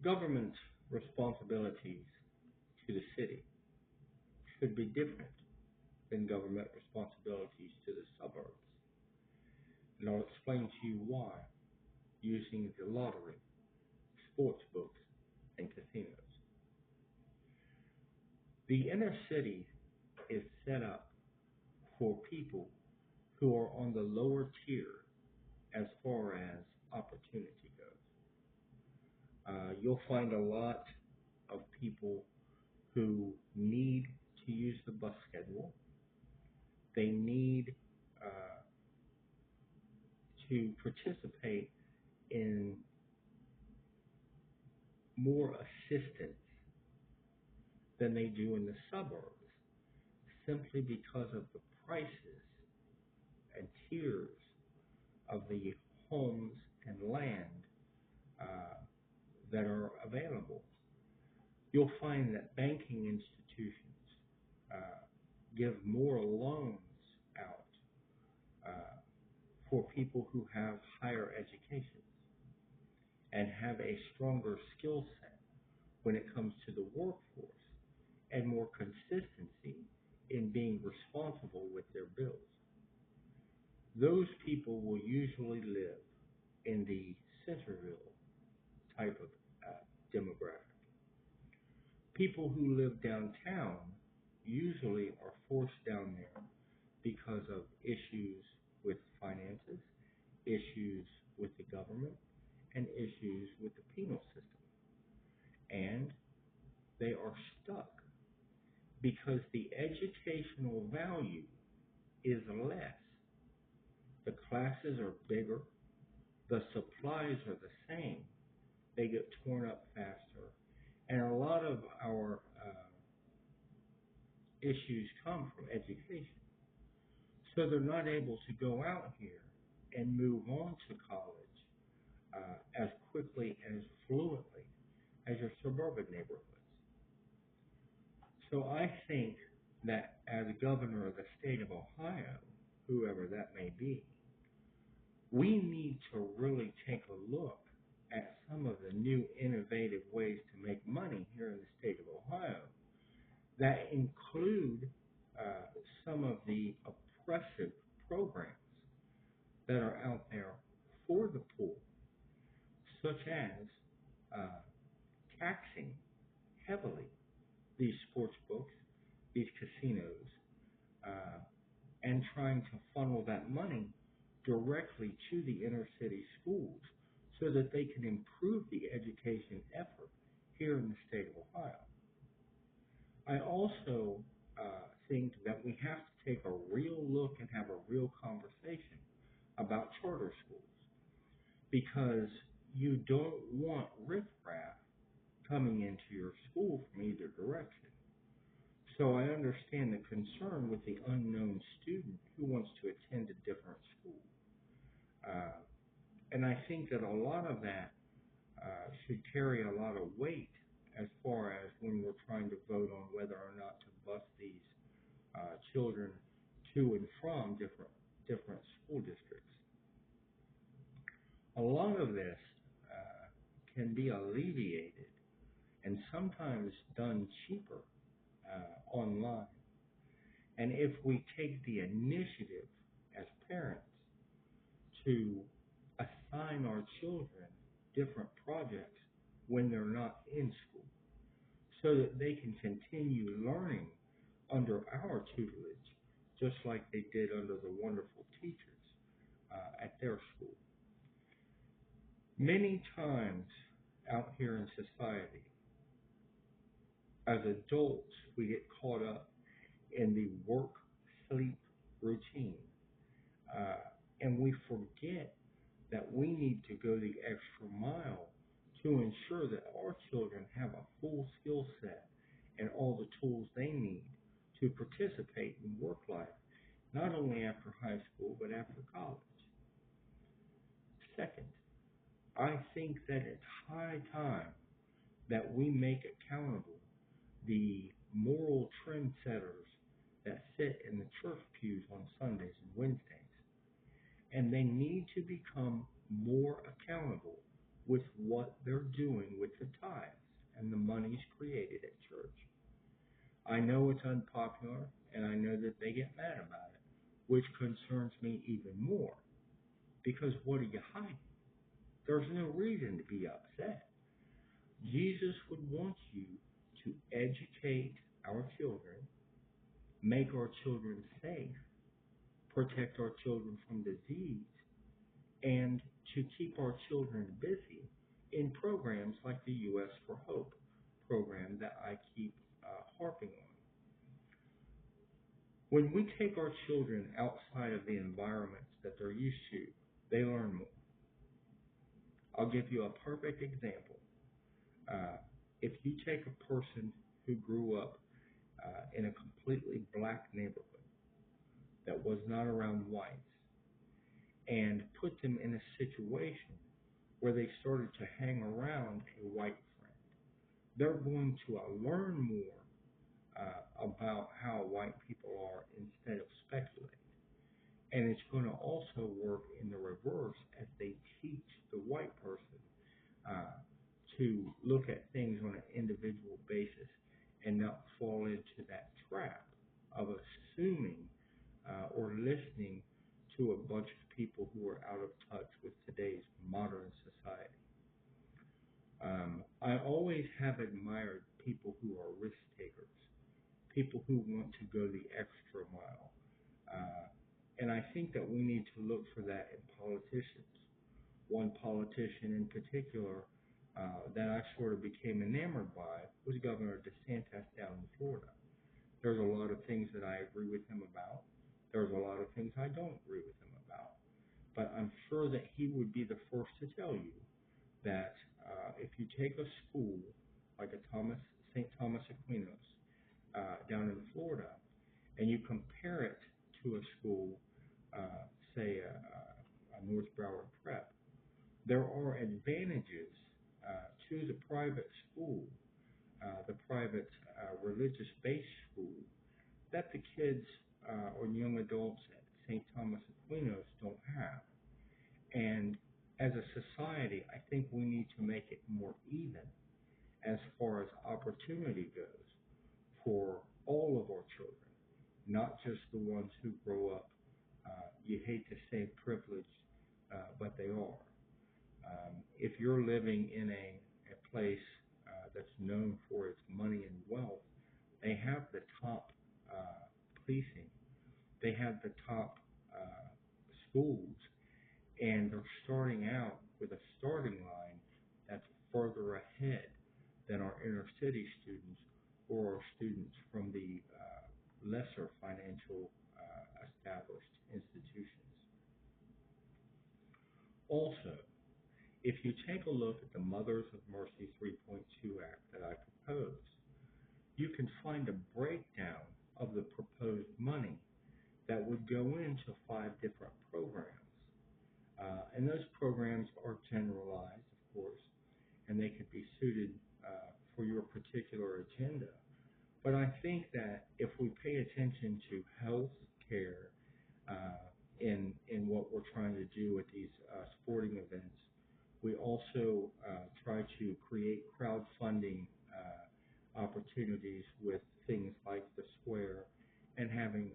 Government's responsibilities to the city should be different than government responsibilities to the suburbs. And I'll explain to you why using the lottery, sports books, and casinos. The inner city is set up for people who are on the lower tier as far as opportunity goes. You'll find a lot of people who need to use the bus schedule. They need to participate in more assistance than they do in the suburbs simply because of the prices and tiers of the homes and land uh, that are available. You'll find that banking institutions uh, give more loans out uh, for people who have higher educations and have a stronger skill set when it comes to the workforce and more consistency in being responsible with their bills. Those people will usually live in the Centerville type of demographic. People who live downtown usually are forced down there because of issues with finances, issues with the government, and issues with the penal system. And they are stuck because the educational value is less. The classes are bigger, the supplies are the same, they get torn up faster, and a lot of our issues come from education. So they're not able to go out here and move on to college as quickly and as fluently as your suburban neighborhoods. So I think that as governor of the state of Ohio, whoever that may be, we need to really take a look at some of the new innovative ways to make money here in the state of Ohio that include some of the oppressive programs that are out there for the poor, such as taxing heavily these sports books, these casinos, uh, and trying to funnel that money directly to the inner city schools so that they can improve the education effort here in the state of Ohio. I also think that we have to take a real look and have a real conversation about charter schools because you don't want riffraff coming into your school from either direction. So I understand the concern with the unknown student who wants to attend a different school. And I think that a lot of that should carry a lot of weight as far as when we're trying to vote on whether or not to bus these children to and from different school districts. A lot of this can be alleviated and sometimes done cheaper online. And if we take the initiative as parents to assign our children different projects when they're not in school so that they can continue learning under our tutelage, just like they did under the wonderful teachers at their school. Many times out here in society, as adults, we get caught up in the work-sleep routine, and we forget that we need to go the extra mile to ensure that our children have a full skill set and all the tools they need to participate in work life, not only after high school, but after college. Second, I think that it's high time that we make accountable the moral trendsetters that sit in the church pews on Sundays and Wednesdays. And they need to become more accountable with what they're doing with the tithes and the monies created at church. I know it's unpopular, and I know that they get mad about it, which concerns me even more. Because what are you hiding? There's no reason to be upset. Jesus would want you to educate our children, make our children safe, protect our children from disease, and to keep our children busy in programs like the U.S. for Hope program that I keep harping on. When we take our children outside of the environments that they're used to, they learn more. I'll give you a perfect example. If you take a person who grew up in a completely black neighborhood that was not around whites and put them in a situation where they started to hang around a white friend, they're going to learn more about how white people are instead of speculating. And it's going to also work in the reverse as they teach the white person to look at things on an individual basis and not fall into that trap of assuming or listening to a bunch of people who are out of touch with today's modern society. I always have admired people who are risk takers, people who want to go the extra mile. And I think that we need to look for that in politicians. One politician in particular that I sort of became enamored by was Governor DeSantis down in Florida. There's a lot of things that I agree with him about. There's a lot of things I don't agree with him about. But I'm sure that he would be the first to tell you that if you take a school like a St. Thomas Aquinas down in Florida, and you compare it to a school, say a North Broward Prep, there are advantages to the private school, the private religious-based school, that the kids or young adults at St. Thomas Aquinas don't have. And as a society, I think we need to make it more even as far as opportunity goes for all of our children, not just the ones who grow up, you hate to say privileged, but they are. If you're living in a place that's known for its money and wealth, they have the top policing, they have the top schools, and they're starting out with a starting line that's further ahead than our inner city students or our students from the lesser financial established institutions. Also, if you take a look at the Mothers of Mercy 3.2 Act that I proposed, you can find a breakdown of the proposed money that would go into 5 different programs. And those programs are generalized, of course, and they could be suited for your particular agenda. But I think that if we pay attention to health care in what we're trying to do at these sporting events, we also try to create crowdfunding opportunities with things like the Square and having,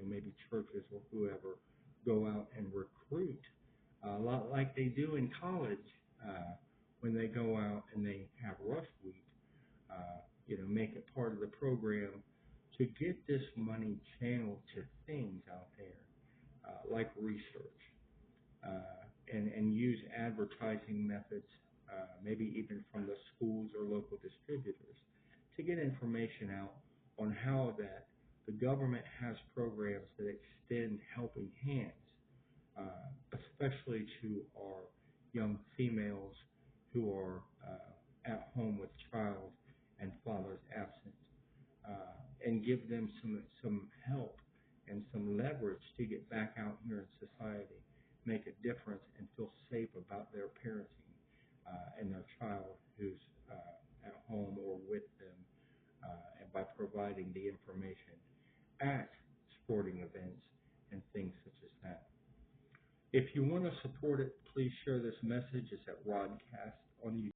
maybe churches or whoever go out and recruit a lot like they do in college when they go out and they have Rush Week. Make it part of the program to get this money channeled to things out there like research and use advertising methods, maybe even from the schools or local distributors, to get information out on how that the government has programs that extend helping hands, especially to our young females who are at home with child and fathers absent, and give them some help and some leverage to get back out here in society, make a difference, and feel safe about their parenting and their child who's at home or with them, and by providing the information at sporting events and things such as that. If you want to support it, please share this message. It's at RodCast on YouTube.